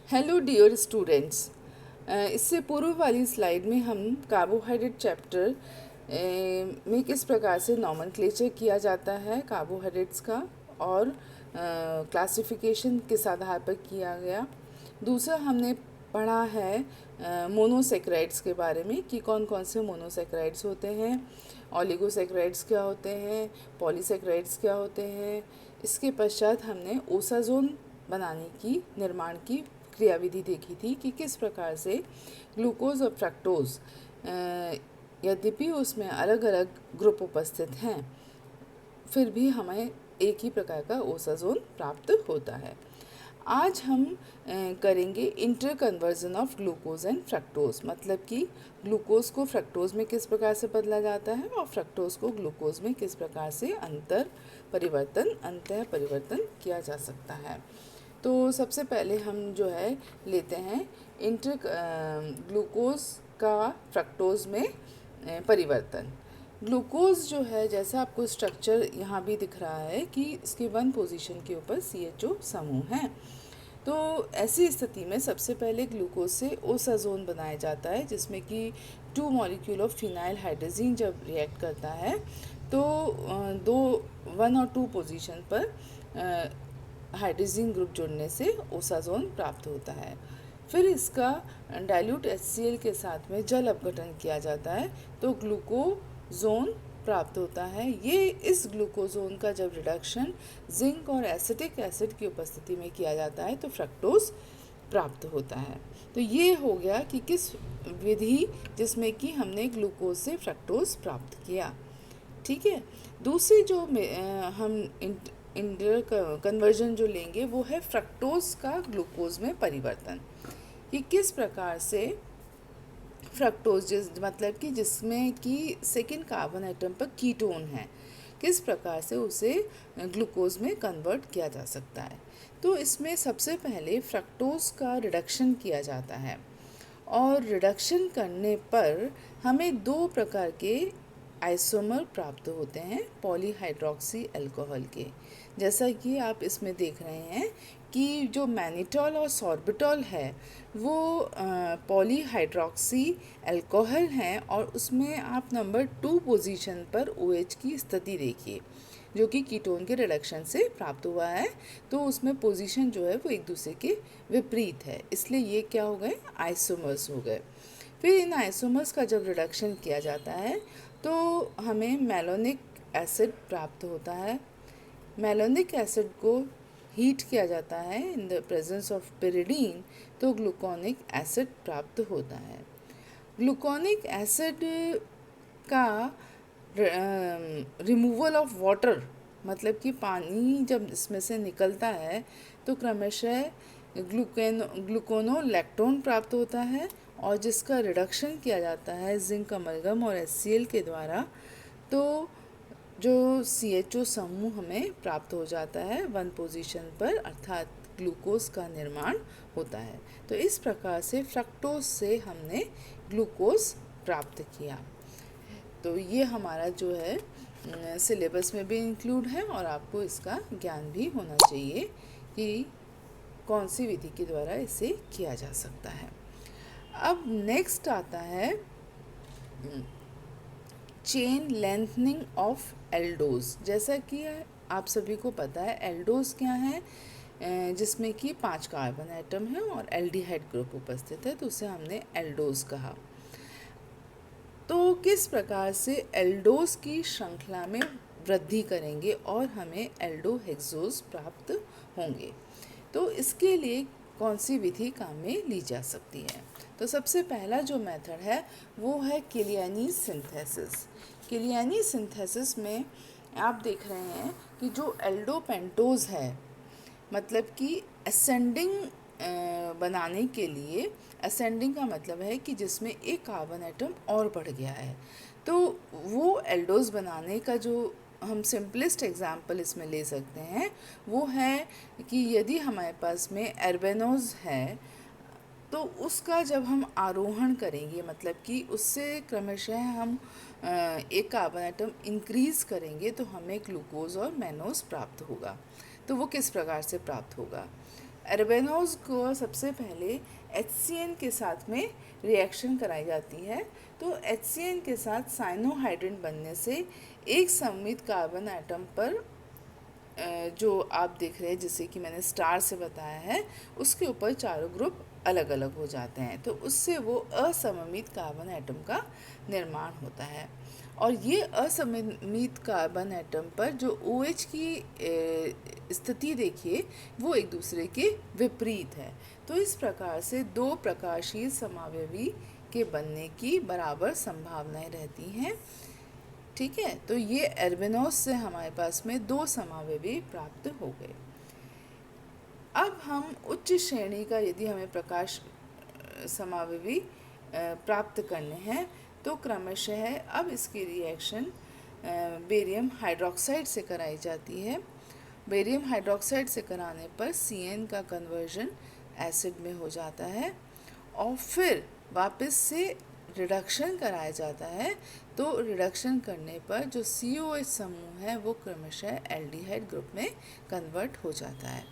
Hello dear students. इससे पूर्व वाली स्लाइड में हम कार्बोहाइड्रेट चैप्टर में किस प्रकार से नॉमेनक्लेचर किया जाता है कार्बोहाइड्रेट्स का और क्लासिफिकेशन किस आधार पर किया गया। दूसरा हमने पढ़ा है मोनोसेक्राइड्स के बारे में कि कौन कौन से मोनोसेक्राइड्स होते हैं, ऑलिगोसेक्राइड्स क्या होते हैं, पॉलीसेक्राइड्स क्या होते हैं। इसके पश्चात हमने ओसाजोन बनाने की निर्माण की क्रियाविधि देखी थी कि किस प्रकार से ग्लूकोज और फ्रक्टोज यद्यपि उसमें अलग अलग ग्रुप उपस्थित हैं फिर भी हमें एक ही प्रकार का ओसाजोन प्राप्त होता है। आज हम करेंगे inter conversion of glucose and fructose, मतलब कि ग्लूकोज को फ्रक्टोज में किस प्रकार से बदला जाता है और फ्रक्टोज को ग्लूकोज में किस प्रकार से अंतः परिवर्तन किया जा सकता है। तो सबसे पहले हम जो है लेते हैं इंटर ग्लूकोज का फ्रक्टोज में परिवर्तन। ग्लूकोज जो है, जैसा आपको स्ट्रक्चर यहाँ भी दिख रहा है कि इसके 1 पोजीशन के ऊपर CHO समूह हैं। तो ऐसी स्थिति में सबसे पहले ग्लूकोज से ओसाजोन बनाया जाता है, जिसमें कि 2 मॉलिक्यूल ऑफ फिनाइल हाइड्रोजीन जब रिएक्ट करता है तो 1 और 2 पोजीशन पर हाइड्रोजीन ग्रुप जुड़ने से ओसाजोन प्राप्त होता है। फिर इसका डाइल्यूट HCl के साथ में जल अपघटन किया जाता है तो ग्लूकोजोन प्राप्त होता है। ये इस ग्लूकोजोन का जब रिडक्शन जिंक और एसिटिक एसिड की उपस्थिति में किया जाता है तो फ्रक्टोज प्राप्त होता है। तो ये हो गया कि किस विधि जिसमें कि हमने ग्लूकोज से फ्रक्टोज प्राप्त किया। ठीक है। दूसरी जो हम इंटर कन्वर्जन जो लेंगे वो है फ्रक्टोज का ग्लूकोज में परिवर्तन, कि किस प्रकार से फ्रक्टोज मतलब कि जिसमें कि सेकेंड कार्बन आइटम पर कीटोन है, किस प्रकार से उसे ग्लूकोज में कन्वर्ट किया जा सकता है। तो इसमें सबसे पहले फ्रक्टोज का रिडक्शन किया जाता है और रिडक्शन करने पर हमें 2 प्रकार के आइसोमर प्राप्त होते हैं पॉलीहाइड्रोक्सी अल्कोहल के। जैसा कि आप इसमें देख रहे हैं कि जो मैनिटॉल और सॉर्बिटॉल है वो पॉलीहाइड्रोक्सी अल्कोहल हैं और उसमें आप नंबर 2 पोजीशन पर OH की स्थिति देखिए जो कि कीटोन के रिडक्शन से प्राप्त हुआ है। तो उसमें पोजीशन जो है वो एक दूसरे के विपरीत है, इसलिए ये क्या हो गए, आइसोमर्स हो गए। फिर इन आइसोमर्स का जब रिडक्शन किया जाता है तो हमें मैलोनिक एसिड प्राप्त होता है। मैलोनिक एसिड को हीट किया जाता है in the presence of pyridine तो ग्लूकोनिक एसिड प्राप्त होता है। ग्लूकोनिक एसिड का रिमूवल ऑफ वाटर, मतलब कि पानी जब इसमें से निकलता है तो क्रमशः ग्लूकोनोलैक्टोन प्राप्त होता है और जिसका रिडक्शन किया जाता है जिंक अमलगम और HCl के द्वारा। तो जो CHO समूह हमें प्राप्त हो जाता है 1 पोजीशन पर, अर्थात ग्लूकोज का निर्माण होता है। तो इस प्रकार से फ्रक्टोज से हमने ग्लूकोज प्राप्त किया। तो ये हमारा जो है सिलेबस में भी इंक्लूड है और आपको इसका ज्ञान भी होना चाहिए कि कौन सी विधि के द्वारा इसे किया जा सकता है। अब नेक्स्ट आता है चेन लेंथनिंग ऑफ एल्डोज। जैसा कि आप सभी को पता है एल्डोज क्या है, जिसमें कि 5 कार्बन आइटम है और एल्डिहाइड ग्रुप उपस्थित है, तो उसे हमने एल्डोज कहा। तो किस प्रकार से एल्डोज की श्रृंखला में वृद्धि करेंगे और हमें एल्डोहेक्सोज प्राप्त होंगे, तो इसके लिए कौन सी विधि काम में ली जा सकती है। तो सबसे पहला जो मेथड है वो है किलियानी सिंथेसिस। किलियानी सिंथेसिस में आप देख रहे हैं कि जो एल्डोपेंटोज है, मतलब कि असेंडिंग बनाने के लिए, असेंडिंग का मतलब है कि जिसमें एक कार्बन आइटम और बढ़ गया है, तो वो एल्डोज बनाने का जो हम सिंपलेस्ट एग्जाम्पल इसमें ले सकते हैं वो है कि यदि हमारे पास में एर्बेनोज है तो उसका जब हम आरोहण करेंगे, मतलब कि उससे क्रमशः हम एक कार्बन आइटम इंक्रीज करेंगे तो हमें ग्लूकोज और मैनोज प्राप्त होगा। तो वो किस प्रकार से प्राप्त होगा, एर्बेनोज को सबसे पहले HCN के साथ में रिएक्शन कराई जाती है। तो HCN के साथ साइनोहाइड्रेट बनने से एक सममित कार्बन एटम पर जो आप देख रहे हैं, जैसे कि मैंने स्टार से बताया है, उसके ऊपर चारों ग्रुप अलग अलग हो जाते हैं, तो उससे वो असममित कार्बन एटम का निर्माण होता है। और ये असममित कार्बन एटम पर जो OH की स्थिति देखिए, वो एक दूसरे के विपरीत है। तो इस प्रकार से दो प्रकाशीय समावयवी के बनने की बराबर संभावनाएं रहती हैं। ठीक है, तो ये एर्बेनोस से हमारे पास में दो समावयवी प्राप्त हो गए। अब हम उच्च श्रेणी का यदि हमें प्रकाश समावयवी प्राप्त करने हैं, तो क्रमशः अब इसकी रिएक्शन बेरियम हाइड्रोक्साइड से कराई जाती है। बेरियम हाइड्रोक्साइड से कराने पर CN का कन्वर्जन एसिड में हो जाता है और फिर वापस से रिडक्शन कराया जाता है। तो रिडक्शन करने पर जो COH समूह है वो क्रमशः एल्डिहाइड ग्रुप में कन्वर्ट हो जाता है।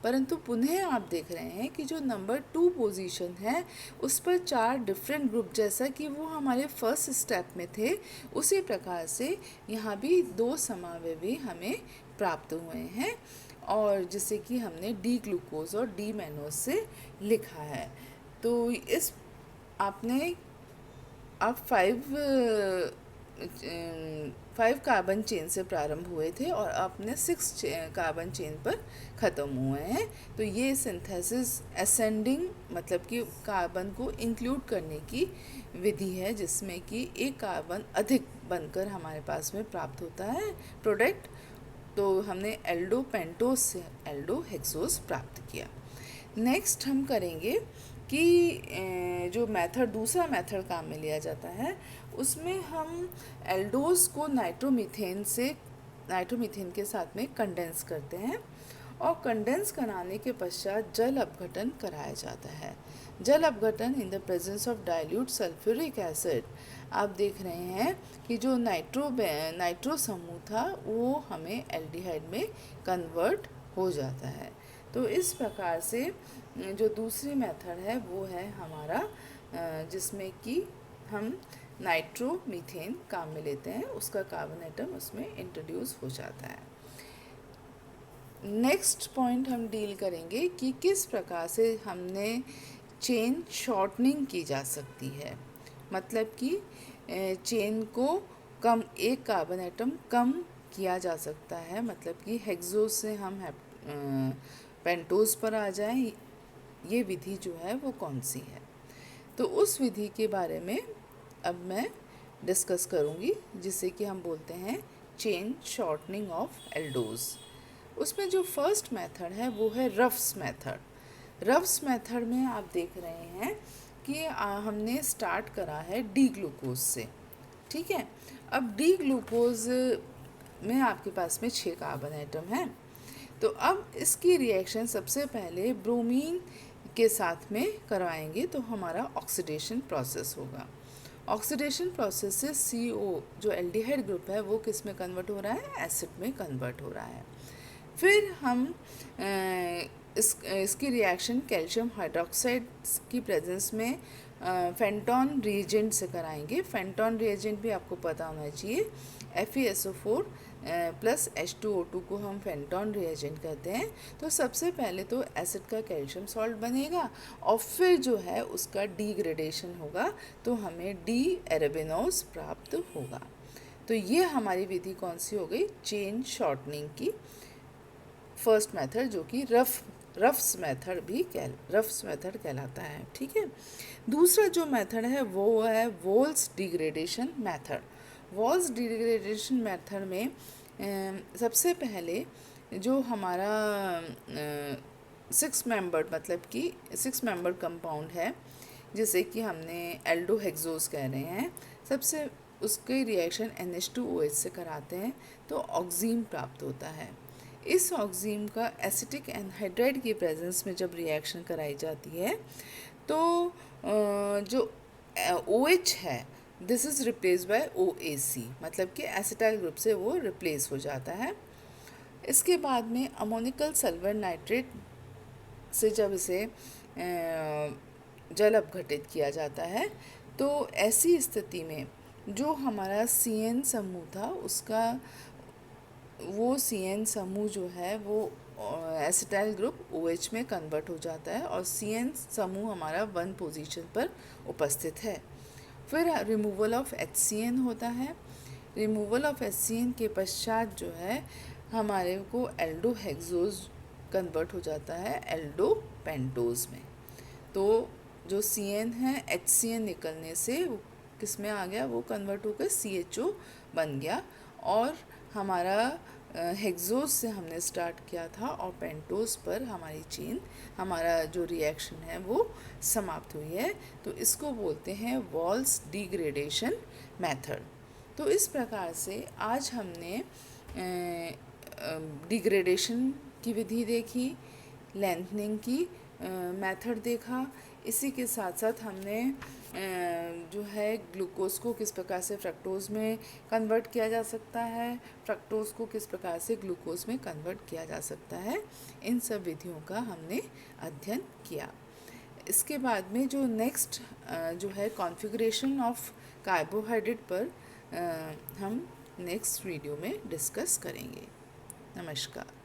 परंतु पुनः आप देख रहे हैं कि जो नंबर 2 पोजीशन है उस पर 4 डिफरेंट ग्रुप, जैसा कि वो हमारे फर्स्ट स्टेप में थे, उसी प्रकार से यहाँ भी 2 समावयवी हमें प्राप्त हुए हैं, और जिसे कि हमने डी ग्लूकोज और डी मैनोज से लिखा है। तो इस आपने अब 5 कार्बन चेन से प्रारंभ हुए थे और आपने 6 कार्बन चेन पर ख़त्म हुए हैं। तो ये सिंथेसिस असेंडिंग मतलब कि कार्बन को इंक्लूड करने की विधि है, जिसमें कि एक कार्बन अधिक बनकर हमारे पास में प्राप्त होता है प्रोडक्ट। तो हमने एल्डो पेंटोस से एल्डो हेक्सोस प्राप्त किया। नेक्स्ट हम करेंगे कि जो मेथड दूसरा मेथड काम में लिया जाता है, उसमें हम एल्डोस को नाइट्रोमीथेन के साथ में कंडेंस करते हैं और कंडेंस कराने के पश्चात जल अपघटन कराया जाता है। जल अपघटन in the presence of dilute sulphuric acid. आप देख रहे हैं कि जो नाइट्रो समूह था वो हमें एल्डिहाइड में कन्वर्ट हो जाता है। तो इस प्रकार से जो दूसरी मेथड है वो है हमारा जिसमें कि हम नाइट्रोमीथेन काम में लेते हैं, उसका कार्बन एटम उसमें इंट्रोड्यूस हो जाता है। नेक्स्ट पॉइंट हम डील करेंगे कि किस प्रकार से हमने चेन शॉर्टनिंग की जा सकती है, मतलब कि चेन को कम एक कार्बन एटम कम किया जा सकता है, मतलब कि हेक्सोस से हम पेंटोस पर आ जाएं। ये विधि जो है वो कौन सी है, तो उस विधि के बारे में अब मैं डिस्कस करूँगी, जिसे कि हम बोलते हैं चेन शॉर्टनिंग ऑफ एल्डोज। उसमें जो फर्स्ट मेथड है वो है रफ्स मेथड। रफ्स मेथड में आप देख रहे हैं कि हमने स्टार्ट करा है डी ग्लूकोज से। ठीक है, अब डी ग्लूकोज में आपके पास में 6 कार्बन एटम हैं। तो अब इसकी रिएक्शन सबसे पहले ब्रोमीन के साथ में करवाएंगे, तो हमारा ऑक्सीडेशन प्रोसेस होगा। ऑक्सीडेशन प्रोसेस से CO जो एल्डिहाइड ग्रुप है वो किस में कन्वर्ट हो रहा है, एसिड में कन्वर्ट हो रहा है। फिर हम इसकी रिएक्शन कैल्शियम हाइड्रोक्साइड की प्रेजेंस में फेंटॉन रिएजेंट से कराएंगे। फेंटॉन रिएजेंट भी आपको पता होना चाहिए, FeSO4 प्लस H2O2 को हम फेंटॉन रिएजेंट कहते हैं। तो सबसे पहले तो एसिड का कैल्शियम सॉल्ट बनेगा और फिर जो है उसका डीग्रेडेशन होगा, तो हमें डी एरेबेनोस प्राप्त होगा। तो ये हमारी विधि कौन सी हो गई, चेन शॉर्टनिंग की फर्स्ट मेथड, जो कि रफ्स मेथड कहलाता है। ठीक है, दूसरा जो मेथड है वो है walls degradation method. Walls degradation method में सबसे पहले जो हमारा 6 मेंबर्ड मतलब कि 6 मेंबर्ड कंपाउंड है, जिसे कि हमने एल्डोहेक्सोस कह रहे हैं, सबसे उसके रिएक्शन NH2OH से कराते हैं तो ऑक्सीन प्राप्त होता है। इस ऑक्सीन का एसिटिक एनहाइड्राइड की प्रेजेंस में जब रिएक्शन कराई जाती है तो जो OH है this is replace by OAC, मतलब कि एसिटाइल ग्रुप से वो रिप्लेस हो जाता है। इसके बाद में अमोनिकल सल्फर नाइट्रेट से जब इसे जल अपघटित किया जाता है तो ऐसी स्थिति में जो हमारा CN समूह था उसका वो CN समूह जो है वो एसिटाइल ग्रुप OH में कन्वर्ट हो जाता है और CN समूह हमारा 1 पोजीशन पर उपस्थित है। फिर रिमूवल ऑफ HCN होता है। रिमूवल ऑफ HCN के पश्चात जो है हमारे को एल्डोहेक्सोज कन्वर्ट हो जाता है एल्डो पेंटोज में। तो जो CN है HCN निकलने से किस में आ गया, वो कन्वर्ट होकर CHO बन गया और हमारा हेक्सोज से हमने स्टार्ट किया था और पेंटोज पर हमारी चेन, हमारा जो रिएक्शन है वो समाप्त हुई है। तो इसको बोलते हैं वॉल्स डिग्रेडेशन मेथड। तो इस प्रकार से आज हमने डिग्रेडेशन की विधि देखी, लेंथनिंग की मेथड देखा। इसी के साथ साथ हमने जो है ग्लूकोज को किस प्रकार से फ्रक्टोज में कन्वर्ट किया जा सकता है, फ्रक्टोज को किस प्रकार से ग्लूकोज में कन्वर्ट किया जा सकता है, इन सब विधियों का हमने अध्ययन किया। इसके बाद में जो नेक्स्ट जो है कॉन्फ़िगरेशन ऑफ कार्बोहाइड्रेट पर हम नेक्स्ट वीडियो में डिस्कस करेंगे। नमस्कार।